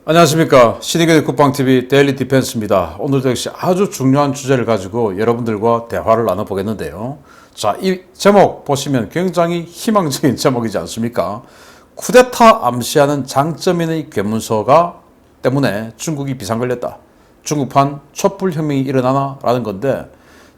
안녕하십니까. 신의균의 국방TV 데일리 디펜스입니다. 오늘도 역시 아주 중요한 주제를 가지고 여러분들과 대화를 나눠보겠는데요. 자, 이 제목 보시면 굉장히 희망적인 제목이지 않습니까? 쿠데타 암시하는 장점인의 괴문서가 때문에 중국이 비상 걸렸다. 중국판 촛불혁명이 일어나나? 라는 건데,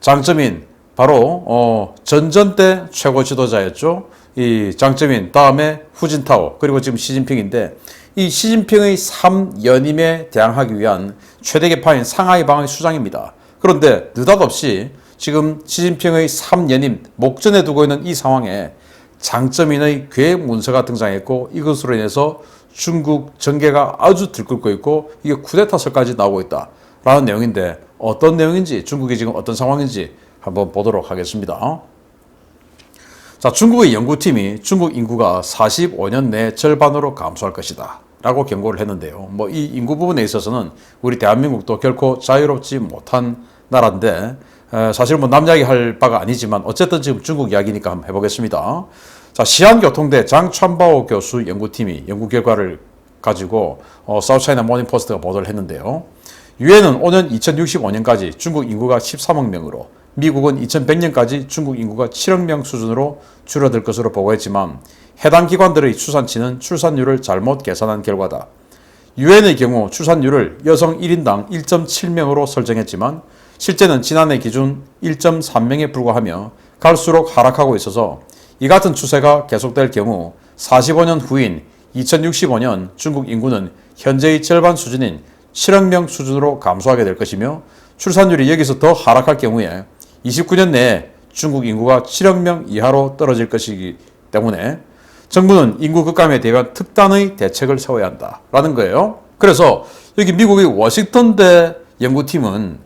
장점인 바로 전전 때 최고 지도자였죠. 이 장점인 다음에 후진타오 그리고 지금 시진핑인데, 이 시진핑의 3연임에 대항하기 위한 최대 계파인 상하이방의 수장입니다. 그런데 느닷없이 지금 시진핑의 3연임 목전에 두고 있는 이 상황에 장점인의 계획 문서가 등장했고, 이것으로 인해서 중국 전개가 아주 들끓고 있고 이게 쿠데타설까지 나오고 있다라는 내용인데, 어떤 내용인지, 중국이 지금 어떤 상황인지 한번 보도록 하겠습니다. 자, 중국의 연구팀이 중국 인구가 45년 내 절반으로 감소할 것이다 라고 경고를 했는데요. 이 인구 부분에 있어서는 우리 대한민국도 결코 자유롭지 못한 나라인데, 사실 남 이야기 할 바가 아니지만 어쨌든 지금 중국 이야기니까 한번 해보겠습니다. 자, 시안교통대 장찬바오 교수 연구팀이 연구 결과를 가지고 사우스차이나 모닝포스트가 보도를 했는데요. 유엔은 오는 2065년까지 중국 인구가 13억 명으로, 미국은 2100년까지 중국 인구가 7억 명 수준으로 줄어들 것으로 보고했지만, 해당 기관들의 추산치는 출산율을 잘못 계산한 결과다. 유엔의 경우 출산율을 여성 1인당 1.7명으로 설정했지만 실제는 지난해 기준 1.3명에 불과하며 갈수록 하락하고 있어서, 이 같은 추세가 계속될 경우 45년 후인 2065년 중국 인구는 현재의 절반 수준인 7억 명 수준으로 감소하게 될 것이며, 출산율이 여기서 더 하락할 경우에 29년 내에 중국 인구가 7억 명 이하로 떨어질 것이기 때문에 정부는 인구 급감에 대한 특단의 대책을 세워야 한다라는 거예요. 그래서 여기 미국의 워싱턴대 연구팀은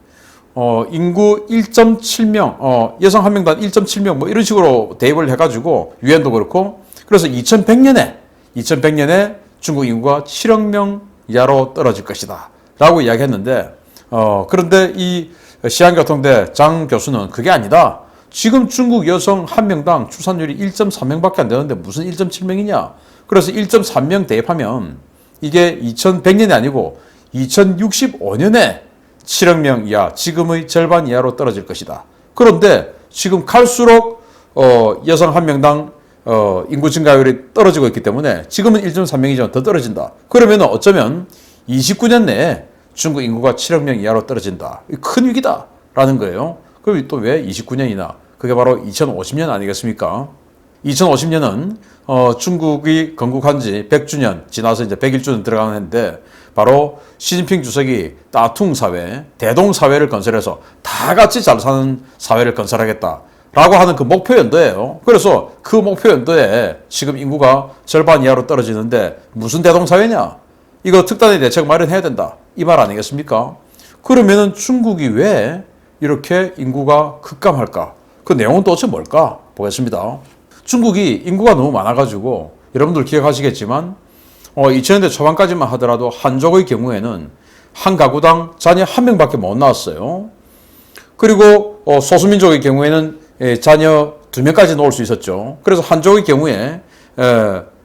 인구 1.7명, 여성 한 명당 1.7명 이런 식으로 대입을 해가지고, 유엔도 그렇고, 그래서 2100년에 중국 인구가 7억 명 이하로 떨어질 것이다 라고 이야기했는데, 그런데 이 시안교통대 장 교수는 그게 아니다. 지금 중국 여성 한 명당 출산율이 1.3명밖에 안 되는데 무슨 1.7명이냐. 그래서 1.3명 대입하면 이게 2100년이 아니고 2065년에 7억 명 이하, 지금의 절반 이하로 떨어질 것이다. 그런데 지금 갈수록 여성 한 명당 인구 증가율이 떨어지고 있기 때문에 지금은 1.3명이지만 더 떨어진다. 그러면 어쩌면 29년 내에 중국 인구가 7억 명 이하로 떨어진다. 큰 위기다 라는 거예요. 그럼 또 왜 29년이나? 그게 바로 2050년 아니겠습니까? 2050년은 중국이 건국한 지 100주년 지나서 이제 101주년 들어가는 해인데, 바로 시진핑 주석이 따퉁 사회, 대동 사회를 건설해서 다 같이 잘 사는 사회를 건설하겠다라고 하는 그 목표 연도예요. 그래서 그 목표 연도에 지금 인구가 절반 이하로 떨어지는데 무슨 대동 사회냐? 이거 특단의 대책 마련해야 된다. 이 말 아니겠습니까? 그러면은 중국이 왜 이렇게 인구가 급감할까? 그 내용은 도대체 뭘까? 보겠습니다. 중국이 인구가 너무 많아가지고, 여러분들 기억하시겠지만 2000년대 초반까지만 하더라도 한족의 경우에는 한 가구당 자녀 한 명밖에 못 낳았어요. 그리고 소수민족의 경우에는 자녀 2명까지 놓을 수 있었죠. 그래서 한족의 경우에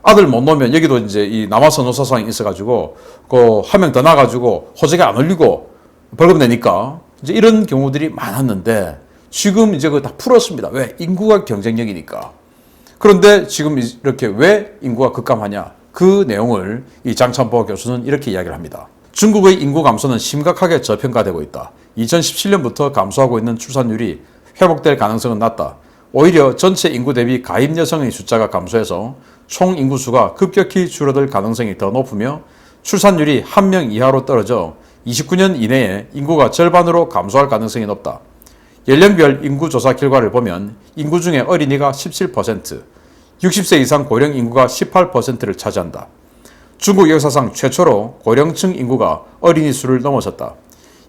아들 못 놓으면, 여기도 이제 이 남아선호 사상이 있어가지고 그 한 명 더 낳아가지고 호적에 안 올리고 벌금 내니까 이제 이런 경우들이 많았는데, 지금 이제 그거 다 풀었습니다. 왜? 인구가 경쟁력이니까. 그런데 지금 이렇게 왜 인구가 급감하냐? 그 내용을 이 장찬보 교수는 이렇게 이야기를 합니다. 중국의 인구 감소는 심각하게 저평가되고 있다. 2017년부터 감소하고 있는 출산율이 회복될 가능성은 낮다. 오히려 전체 인구 대비 가임 여성의 숫자가 감소해서 총 인구수가 급격히 줄어들 가능성이 더 높으며, 출산율이 1명 이하로 떨어져 29년 이내에 인구가 절반으로 감소할 가능성이 높다. 연령별 인구 조사 결과를 보면 인구 중에 어린이가 17%, 60세 이상 고령 인구가 18%를 차지한다. 중국 역사상 최초로 고령층 인구가 어린이 수를 넘어섰다.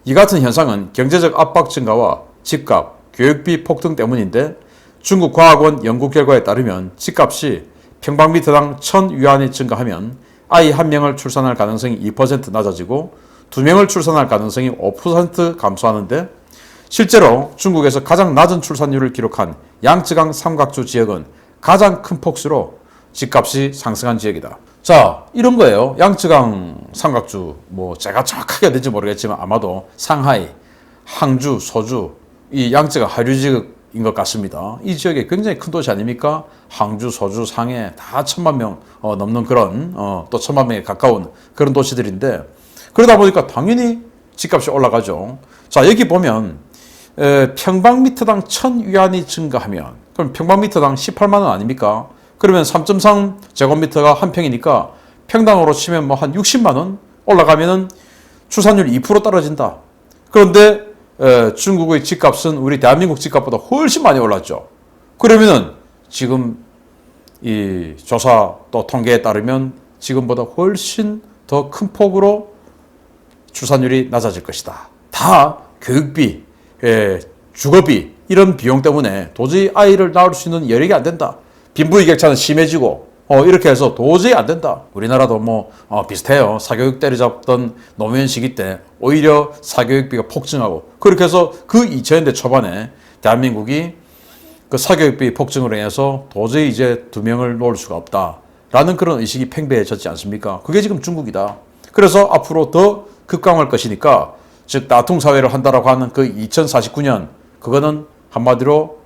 이 같은 현상은 경제적 압박 증가와 집값, 교육비 폭등 때문인데, 중국 과학원 연구 결과에 따르면 집값이 평방미터당 1000위안이 증가하면 아이 한 명을 출산할 가능성이 2% 낮아지고 2명을 출산할 가능성이 5% 감소하는데, 실제로 중국에서 가장 낮은 출산율을 기록한 양쯔강 삼각주 지역은 가장 큰 폭수로 집값이 상승한 지역이다. 자, 이런 거예요. 양쯔강 삼각주, 뭐 제가 정확하게 될지 모르겠지만 아마도 상하이, 항주, 소주, 이 양쯔강 하류지역인 것 같습니다. 이 지역에 굉장히 큰 도시 아닙니까? 항주, 소주, 상해 다 1,000만 명 넘는 그런 또 1,000만 명에 가까운 그런 도시들인데, 그러다 보니까 당연히 집값이 올라가죠. 자, 여기 보면 평방미터당 1,000위안이 증가하면 그럼 평방미터당 18만 원 아닙니까? 그러면 3.3제곱미터가 한 평이니까 평당으로 치면 뭐 한 60만 원 올라가면은 출산율 2% 떨어진다. 그런데 중국의 집값은 우리 대한민국 집값보다 훨씬 많이 올랐죠. 그러면은 지금 이 조사 또 통계에 따르면 지금보다 훨씬 더 큰 폭으로 출산율이 낮아질 것이다. 다 교육비, 주거비 이런 비용 때문에 도저히 아이를 낳을 수 있는 여력이 안 된다. 빈부격차는 심해지고 이렇게 해서 도저히 안 된다. 우리나라도 뭐 비슷해요. 사교육 때려잡던 노무현 시기 때 오히려 사교육비가 폭증하고, 그렇게 해서 그 2000년대 초반에 대한민국이 그 사교육비 폭증으로 인해서 도저히 이제 2명을 놓을 수가 없다라는 그런 의식이 팽배해졌지 않습니까? 그게 지금 중국이다. 그래서 앞으로 더 급강할 것이니까, 즉 나통사회를 한다라고 하는 그 2049년, 그거는 한마디로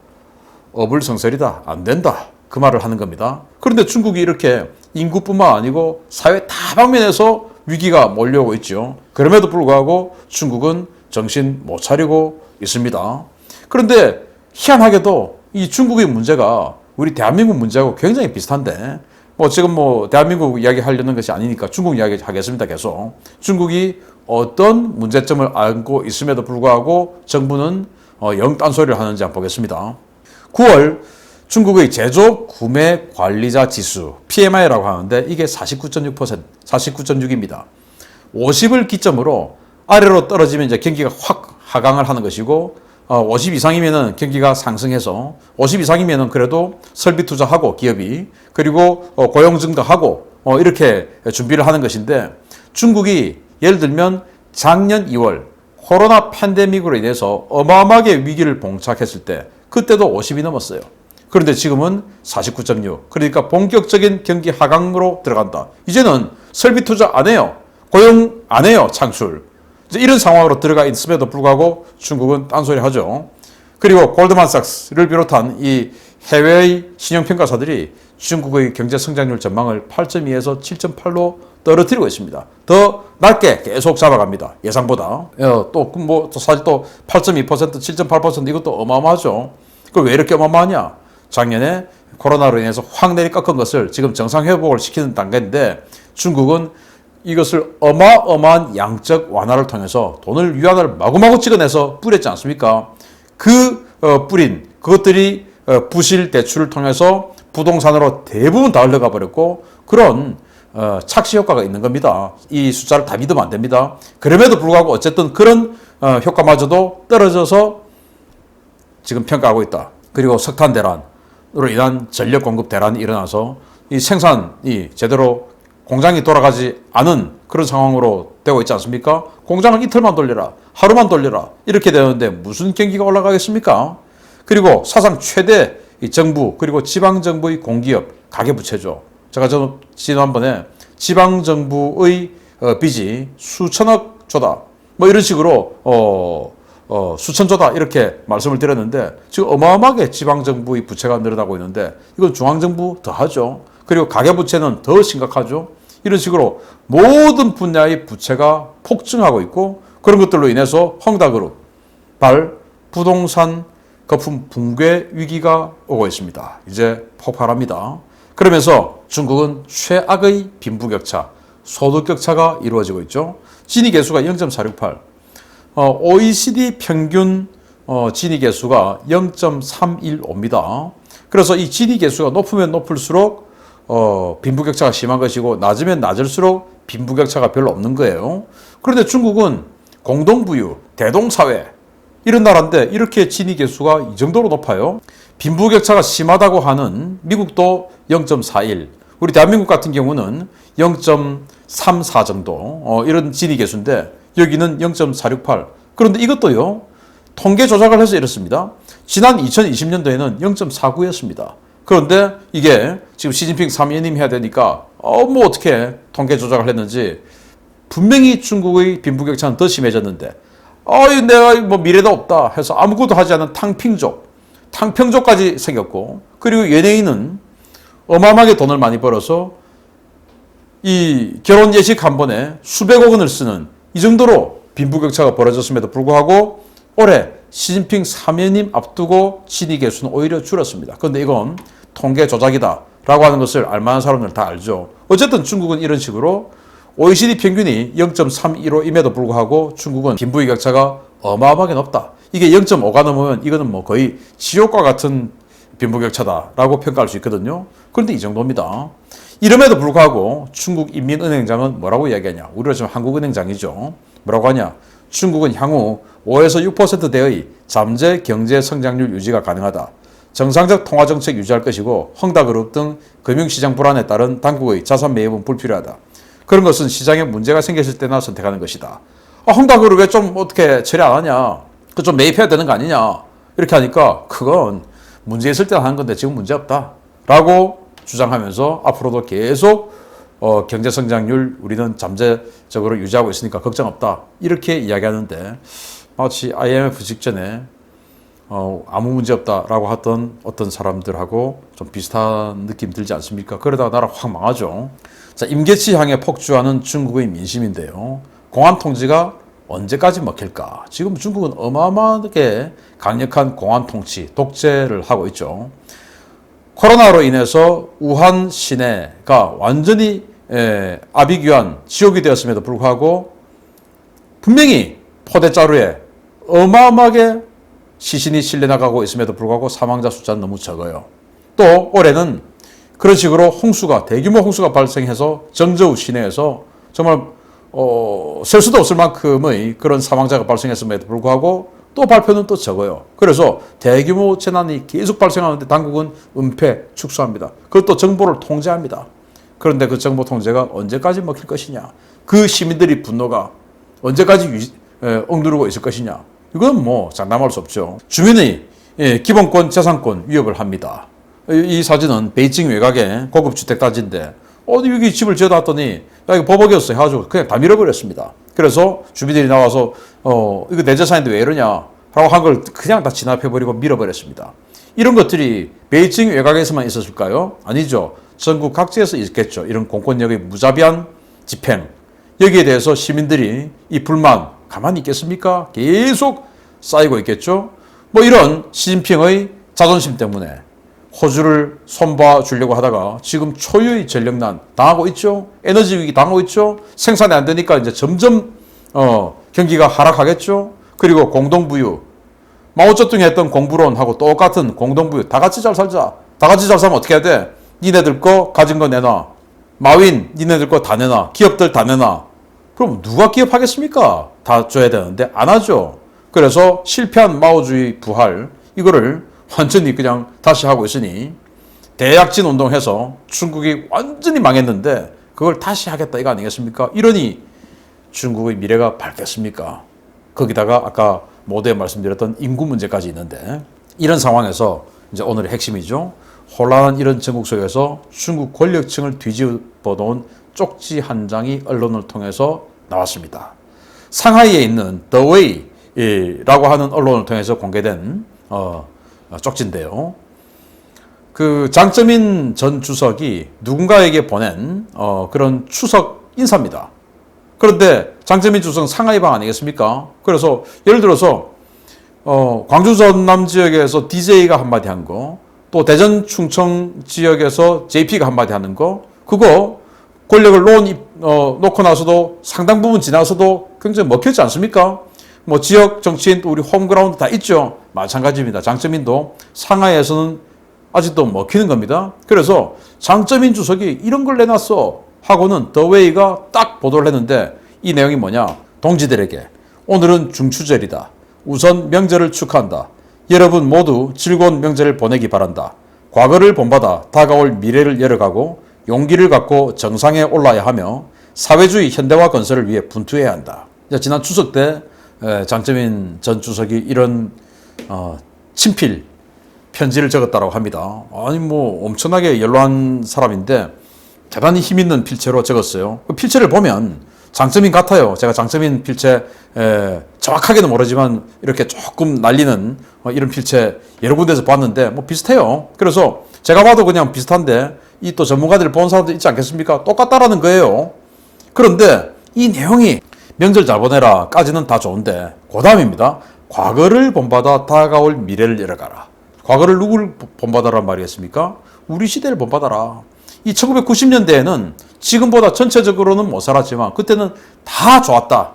어불성설이다. 안 된다. 그 말을 하는 겁니다. 그런데 중국이 이렇게 인구뿐만 아니고 사회 다방면에서 위기가 몰려오고 있죠. 그럼에도 불구하고 중국은 정신 못 차리고 있습니다. 그런데 희한하게도 이 중국의 문제가 우리 대한민국 문제하고 굉장히 비슷한데, 뭐 지금 뭐 대한민국 이야기 하려는 것이 아니니까 중국 이야기 하겠습니다. 계속 중국이 어떤 문제점을 안고 있음에도 불구하고 정부는 영 딴소리를 하는지 한번 보겠습니다. 9월 중국의 제조 구매 관리자 지수 PMI라고 하는데 이게 49.6%, 49.6입니다. 50을 기점으로 아래로 떨어지면 이제 경기가 확 하강을 하는 것이고, 50 이상이면은 경기가 상승해서 50 이상이면은 그래도 설비 투자하고 기업이, 그리고 고용 증가하고 이렇게 준비를 하는 것인데, 중국이 예를 들면 작년 2월 코로나 팬데믹으로 인해서 어마어마하게 위기를 봉착했을 때 그때도 50이 넘었어요. 그런데 지금은 49.6. 그러니까 본격적인 경기 하강으로 들어간다. 이제는 설비 투자 안 해요. 고용 안 해요. 창출. 이제 이런 상황으로 들어가 있음에도 불구하고 중국은 딴소리 하죠. 그리고 골드만삭스를 비롯한 이 해외의 신용평가사들이 중국의 경제 성장률 전망을 8.2에서 7.8로 떨어뜨리고 있습니다. 더 낮게 계속 잡아갑니다. 예상보다. 또 뭐 사실 또 8.2%, 7.8% 이것도 어마어마하죠. 그걸 왜 이렇게 어마어마하냐? 작년에 코로나로 인해서 확 내리 꺾은 것을 지금 정상 회복을 시키는 단계인데, 중국은 이것을 어마어마한 양적 완화를 통해서 돈을 유한을 마구마구 찍어내서 뿌렸지 않습니까? 그 뿌린 그것들이 부실 대출을 통해서 부동산으로 대부분 다 흘러가 버렸고, 그런 착시 효과가 있는 겁니다. 이 숫자를 다 믿으면 안 됩니다. 그럼에도 불구하고 어쨌든 그런 효과마저도 떨어져서 지금 평가하고 있다. 그리고 석탄 대란으로 인한 전력 공급 대란이 일어나서 이 생산이 제대로 공장이 돌아가지 않은 그런 상황으로 되고 있지 않습니까? 공장을 이틀만 돌려라, 하루만 돌려라 이렇게 되는데 무슨 경기가 올라가겠습니까? 그리고 사상 최대 이 정부 그리고 지방정부의 공기업 가계부채죠. 제가 지난번에 지방정부의 빚이 수천억 조다 뭐 이런 식으로 수천조다 이렇게 말씀을 드렸는데, 지금 어마어마하게 지방정부의 부채가 늘어나고 있는데 이건 중앙정부 더하죠. 그리고 가계부채는 더 심각하죠. 이런 식으로 모든 분야의 부채가 폭증하고 있고, 그런 것들로 인해서 헝다그룹 부동산 거품 붕괴 위기가 오고 있습니다. 이제 폭발합니다. 그러면서 중국은 최악의 빈부격차, 소득격차가 이루어지고 있죠. 지니계수가 0.468, OECD 평균 지니계수가 0.315입니다. 그래서 이 지니계수가 높으면 높을수록 빈부격차가 심한 것이고, 낮으면 낮을수록 빈부격차가 별로 없는 거예요. 그런데 중국은 공동부유, 대동사회 이런 나라인데 이렇게 지니계수가 이 정도로 높아요. 빈부격차가 심하다고 하는 미국도 0.41, 우리 대한민국 같은 경우는 0.34 정도 이런 지니계수인데 여기는 0.468. 그런데 이것도요, 통계 조작을 해서 이렇습니다. 지난 2020년도에는 0.49였습니다. 그런데 이게 지금 시진핑 3위님 해야 되니까 뭐 어떻게 통계 조작을 했는지 분명히 중국의 빈부격차는 더 심해졌는데 내가 뭐 미래도 없다 해서 아무것도 하지 않은 탕평족까지 생겼고, 그리고 연예인은 어마어마하게 돈을 많이 벌어서 이 결혼 예식 한 번에 수백억 원을 쓰는 이 정도로 빈부격차가 벌어졌음에도 불구하고 올해 시진핑 사면임 앞두고 친위 개수는 오히려 줄었습니다. 그런데 이건 통계 조작이다 라고 하는 것을 알만한 사람들은 다 알죠. 어쨌든 중국은 이런 식으로 OECD 평균이 0.315임에도 불구하고 중국은 빈부격차가 어마어마하게 높다. 이게 0.5가 넘으면 이거는 뭐 거의 지옥과 같은 빈부격차다라고 평가할 수 있거든요. 그런데 이 정도입니다. 이름에도 불구하고 중국 인민은행장은 뭐라고 이야기하냐. 우리가 지금 한국은행장이죠. 뭐라고 하냐. 중국은 향후 5에서 6%대의 잠재 경제 성장률 유지가 가능하다. 정상적 통화정책 유지할 것이고 헝다그룹 등 금융시장 불안에 따른 당국의 자산 매입은 불필요하다. 그런 것은 시장에 문제가 생겼을 때나 선택하는 것이다. 헝다그룹 왜 좀 어떻게 처리 안 하냐. 그 좀 매입해야 되는 거 아니냐. 이렇게 하니까 그건 문제 있을 때 하는 건데 지금 문제 없다. 라고 주장하면서 앞으로도 계속 경제 성장률 우리는 잠재적으로 유지하고 있으니까 걱정 없다. 이렇게 이야기하는데 마치 IMF 직전에 아무 문제 없다라고 하던 어떤 사람들하고 좀 비슷한 느낌 들지 않습니까? 그러다가 나라 확 망하죠. 자, 임계치 향해 폭주하는 중국의 민심인데요. 공안 통치가 언제까지 먹힐까? 지금 중국은 어마어마하게 강력한 공안 통치, 독재를 하고 있죠. 코로나로 인해서 우한 시내가 완전히 아비규환, 지옥이 되었음에도 불구하고 분명히 포대자루에 어마어마하게 시신이 실려나가고 있음에도 불구하고 사망자 숫자는 너무 적어요. 또 올해는 그런 식으로 대규모 홍수가 발생해서 정저우 시내에서 정말 셀 수도 없을 만큼의 그런 사망자가 발생했음에도 불구하고 또 발표는 또 적어요. 그래서 대규모 재난이 계속 발생하는데 당국은 은폐, 축소합니다. 그것도 정보를 통제합니다. 그런데 그 정보 통제가 언제까지 먹힐 것이냐. 그 시민들의 분노가 언제까지 억누르고 있을 것이냐. 이건 뭐 장담할 수 없죠. 주민의 기본권, 재산권 위협을 합니다. 이 사진은 베이징 외곽의 고급 주택 단지인데 여기 집을 지어놨더니 야 이거 버벅이었어 해가지고 그냥 다 밀어버렸습니다. 그래서 주민들이 나와서 이거 내 재산인데 왜 이러냐 라고 한 걸 그냥 다 진압해버리고 밀어버렸습니다. 이런 것들이 베이징 외곽에서만 있었을까요? 아니죠. 전국 각지에서 있겠죠. 이런 공권력의 무자비한 집행. 여기에 대해서 시민들이 이 불만 가만히 있겠습니까? 계속 쌓이고 있겠죠. 뭐 이런 시진핑의 자존심 때문에 호주를 손봐 주려고 하다가 지금 초유의 전력난 당하고 있죠. 에너지 위기 당하고 있죠. 생산이 안 되니까 이제 점점 경기가 하락하겠죠. 그리고 공동부유, 마오쩌둥이 했던 공부론하고 똑같은 공동부유. 다 같이 잘 살자. 다 같이 잘 살면 어떻게 해야 돼? 니네들 거 가진 거 내놔. 마윈 니네들 거 다 내놔. 기업들 다 내놔. 그럼 누가 기업하겠습니까? 다 줘야 되는데 안 하죠. 그래서 실패한 마오주의 부활 이거를 완전히 그냥 다시 하고 있으니 대약진 운동해서 중국이 완전히 망했는데 그걸 다시 하겠다 이거 아니겠습니까? 이러니 중국의 미래가 밝겠습니까? 거기다가 아까 모두에 말씀드렸던 인구 문제까지 있는데 이런 상황에서 이제 오늘의 핵심이죠. 혼란한 이런 전국 속에서 중국 권력층을 뒤집어 놓은 쪽지 한 장이 언론을 통해서 나왔습니다. 상하이에 있는 더웨이라고 하는 언론을 통해서 공개된 쪽지인데요. 그 장쩌민 전 주석이 누군가에게 보낸 그런 추석 인사입니다. 그런데 장쩌민 주석은 상하이방 아니겠습니까? 그래서 예를 들어서 광주 전남 지역에서 DJ가 한마디 한 거, 또 대전 충청 지역에서 JP가 한마디 하는 거, 그거 권력을 놓고 나서도 상당 부분 지나서도 굉장히 먹혔지 않습니까? 뭐 지역 정치인 또 우리 홈그라운드 다 있죠. 마찬가지입니다. 장쩌민도 상하이에서는 아직도 먹히는 겁니다. 그래서 장쩌민 주석이 이런 걸 내놨어 하고는 더웨이가 딱 보도를 했는데 이 내용이 뭐냐. 동지들에게 오늘은 중추절이다. 우선 명절을 축하한다. 여러분 모두 즐거운 명절을 보내기 바란다. 과거를 본받아 다가올 미래를 열어가고 용기를 갖고 정상에 올라야 하며 사회주의 현대화 건설을 위해 분투해야 한다. 지난 추석 때 장쩌민 전 주석이 이런 친필 편지를 적었다고 합니다. 아니 뭐 엄청나게 연로한 사람인데 대단히 힘있는 필체로 적었어요. 그 필체를 보면 장점인 같아요. 제가 장점인 필체 정확하게는 모르지만 이렇게 조금 날리는 이런 필체 여러 군데서 봤는데 뭐 비슷해요. 그래서 제가 봐도 그냥 비슷한데 이 또 전문가들 본 사람도 있지 않겠습니까? 똑같다라는 거예요. 그런데 이 내용이 명절 잘 보내라까지는 다 좋은데 그 다음입니다. 과거를 본받아 다가올 미래를 열어가라. 과거를 누굴 본받아란 말이겠습니까? 우리 시대를 본받아라. 이 1990년대에는 지금보다 전체적으로는 못 살았지만 그때는 다 좋았다.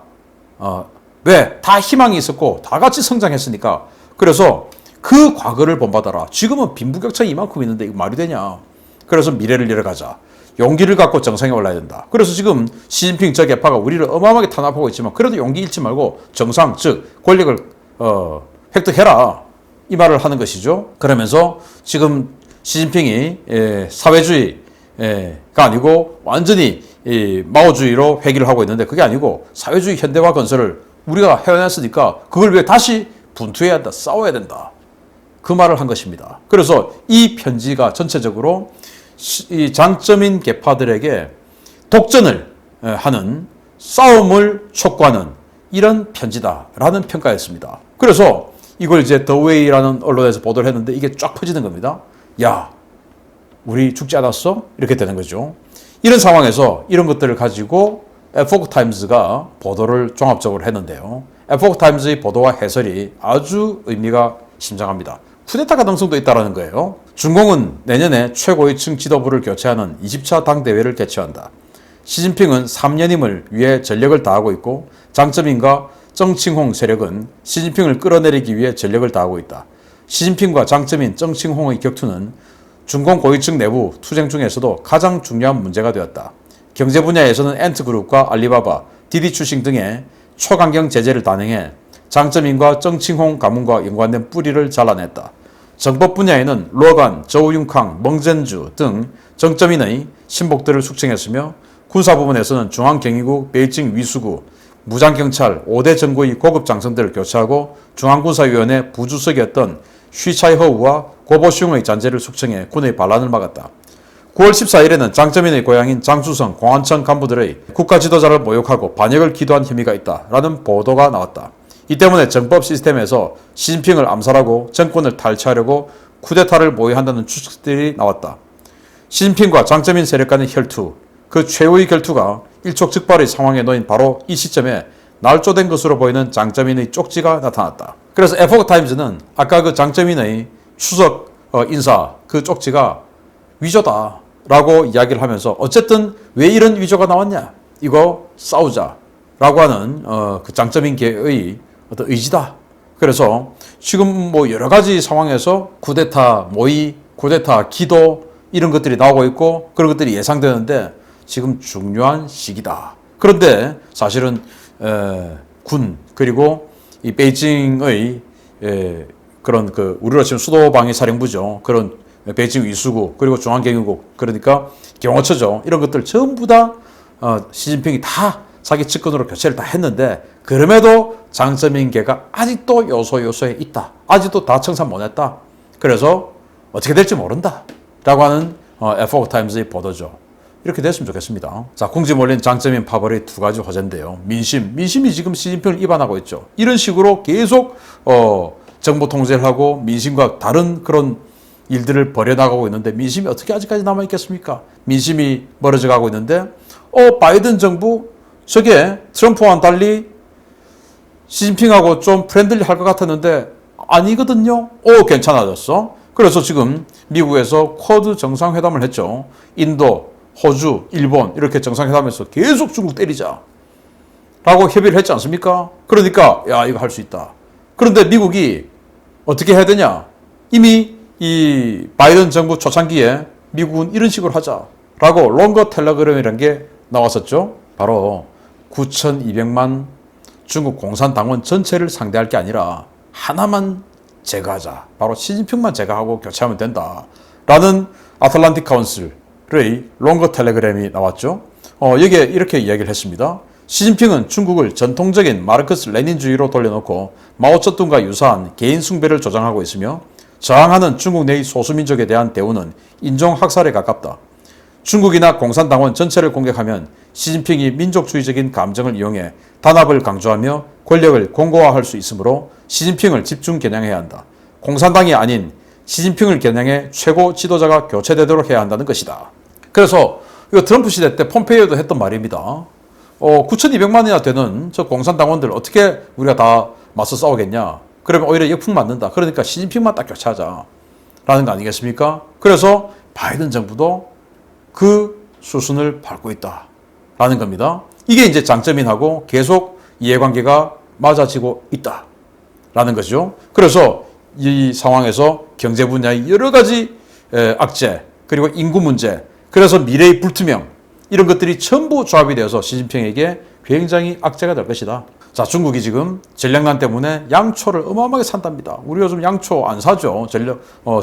왜? 다 희망이 있었고 다 같이 성장했으니까. 그래서 그 과거를 본받아라. 지금은 빈부격차가 이만큼 있는데 이거 말이 되냐. 그래서 미래를 열어가자. 용기를 갖고 정상에 올라야 된다. 그래서 지금 시진핑 저 개파가 우리를 어마어마하게 탄압하고 있지만 그래도 용기 잃지 말고 정상, 즉 권력을 획득해라. 이 말을 하는 것이죠. 그러면서 지금 시진핑이 사회주의가 아니고 완전히 마오주의로 회귀를 하고 있는데 그게 아니고 사회주의 현대화 건설을 우리가 해냈으니까 그걸 위해 다시 분투해야 한다. 싸워야 된다. 그 말을 한 것입니다. 그래서 이 편지가 전체적으로 이 장점인 계파들에게 독전을 하는 싸움을 촉구하는 이런 편지다라는 평가였습니다. 그래서 이걸 이제 더웨이라는 언론에서 보도를 했는데 이게 쫙 퍼지는 겁니다. 야, 우리 죽지 않았어? 이렇게 되는 거죠. 이런 상황에서 이런 것들을 가지고 에포크 타임즈가 보도를 종합적으로 했는데요. 에포크 타임즈의 보도와 해설이 아주 의미가 심장합니다. 쿠데타 가능성도 있다는 거예요. 중공은 내년에 최고위층 지도부를 교체하는 20차 당대회를 개최한다. 시진핑은 3년임을 위해 전력을 다하고 있고 장점인과 정칭홍 세력은 시진핑을 끌어내리기 위해 전력을 다하고 있다. 시진핑과 장점인 정칭홍의 격투는 중공 고위층 내부 투쟁 중에서도 가장 중요한 문제가 되었다. 경제 분야에서는 엔트그룹과 알리바바, 디디추싱 등의 초강경 제재를 단행해 장점인과 정칭홍 가문과 연관된 뿌리를 잘라냈다. 정법 분야에는 로간, 저우융캉, 멍젠주 등 정점인의 신복들을 숙청했으며 군사 부분에서는 중앙경위국, 베이징 위수구, 무장경찰, 5대 정부의 고급 장성들을 교체하고 중앙군사위원회 부주석이었던 쉬차이허우와 고보슝의 잔재를 숙청해 군의 반란을 막았다. 9월 14일에는 장점인의 고향인 장수성, 공안청 간부들의 국가 지도자를 모욕하고 반역을 기도한 혐의가 있다라는 보도가 나왔다. 이 때문에 정법 시스템에서 시진핑을 암살하고 정권을 탈취하려고 쿠데타를 모의한다는 추측들이 나왔다. 시진핑과 장점인 세력 간의 혈투, 그 최후의 결투가 일촉즉발의 상황에 놓인 바로 이 시점에 날조된 것으로 보이는 장점인의 쪽지가 나타났다. 그래서 에포크 타임즈는 아까 그 장점인의 추석 인사 그 쪽지가 위조다라고 이야기를 하면서 어쨌든 왜 이런 위조가 나왔냐? 이거 싸우자라고 하는 그 장점인계의 어떤 의지다. 그래서 지금 뭐 여러 가지 상황에서 쿠데타 모의, 쿠데타 기도 이런 것들이 나오고 있고 그런 것들이 예상되는데 지금 중요한 시기다. 그런데 사실은 군 그리고 이 베이징의 그런 그 우리로 치면 수도방위사령부죠. 그런 베이징 위수구 그리고 중앙경유국 그러니까 경호처죠. 이런 것들 전부 다 시진핑이 다 자기 측근으로 교체를 다 했는데 그럼에도 장점인계가 아직도 요소에 있다. 아직도 다 청산 못했다. 그래서 어떻게 될지 모른다. 라고 하는 에포크 타임즈의 보도죠. 이렇게 됐으면 좋겠습니다. 자, 궁지 몰린 장점인 파벌의 두 가지 호재인데요. 민심이 지금 시진핑을 위반하고 있죠. 이런 식으로 계속 정부 통제를 하고 민심과 다른 그런 일들을 벌여나가고 있는데 민심이 어떻게 아직까지 남아있겠습니까? 민심이 멀어져 가고 있는데 바이든 정부 저게 트럼프와는 달리 시진핑하고 좀 프렌들리 할 것 같았는데 아니거든요. 괜찮아졌어. 그래서 지금 미국에서 쿼드 정상회담을 했죠. 인도, 호주, 일본 이렇게 정상회담에서 계속 중국 때리자 라고 협의를 했지 않습니까? 그러니까 야 이거 할 수 있다. 그런데 미국이 어떻게 해야 되냐? 이미 이 바이든 정부 초창기에 미국은 이런 식으로 하자라고 롱거 텔레그램이라는 게 나왔었죠. 바로 9,200만 중국 공산당원 전체를 상대할 게 아니라 하나만 제거하자. 바로 시진핑만 제거하고 교체하면 된다라는 아틀란틱 카운슬의 롱거 텔레그램이 나왔죠. 여기에 이렇게 이야기를 했습니다. 시진핑은 중국을 전통적인 마르크스 레닌주의로 돌려놓고 마오쩌둥과 유사한 개인 숭배를 조장하고 있으며 저항하는 중국 내의 소수민족에 대한 대우는 인종학살에 가깝다. 중국이나 공산당원 전체를 공격하면 시진핑이 민족주의적인 감정을 이용해 단합을 강조하며 권력을 공고화할 수 있으므로 시진핑을 집중 겨냥해야 한다. 공산당이 아닌 시진핑을 겨냥해 최고 지도자가 교체되도록 해야 한다는 것이다. 그래서 이거 트럼프 시대 때 폼페이오도 했던 말입니다. 9,200만이나 되는 저 공산당원들 어떻게 우리가 다 맞서 싸우겠냐. 그러면 오히려 역풍 맞는다. 그러니까 시진핑만 딱 교체하자. 라는 거 아니겠습니까? 그래서 바이든 정부도 그 수순을 밟고 있다. 라는 겁니다. 이게 이제 장점인하고 계속 이해관계가 맞아지고 있다. 라는 거죠. 그래서 이 상황에서 경제 분야의 여러 가지 악재, 그리고 인구 문제, 그래서 미래의 불투명, 이런 것들이 전부 조합이 되어서 시진핑에게 굉장히 악재가 될 것이다. 자, 중국이 지금 전력난 때문에 양초를 어마어마하게 산답니다. 우리 요즘 양초 안 사죠.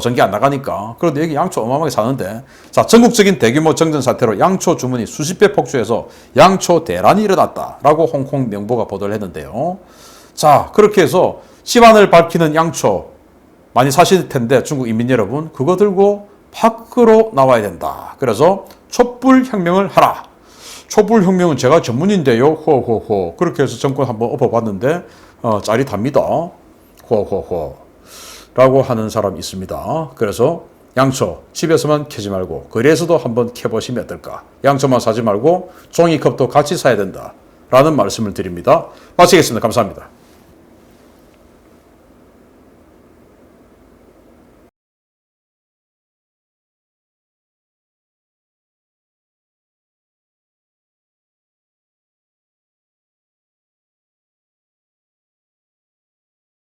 전기 안 나가니까. 그런데 여기 양초 어마어마하게 사는데, 자, 전국적인 대규모 정전 사태로 양초 주문이 수십 배 폭주해서 양초 대란이 일어났다라고 홍콩 명보가 보도를 했는데요. 자, 그렇게 해서 집안을 밝히는 양초 많이 사실 텐데 중국 인민 여러분, 그거 들고 밖으로 나와야 된다. 그래서 촛불혁명을 하라. 촛불혁명은 제가 전문인데요. 호호호. 그렇게 해서 정권 한번 엎어봤는데 짜릿합니다. 호호호. 라고 하는 사람이 있습니다. 그래서 양초 집에서만 켜지 말고 거리에서도 한번 켜보시면 어떨까. 양초만 사지 말고 종이컵도 같이 사야 된다. 라는 말씀을 드립니다. 마치겠습니다. 감사합니다.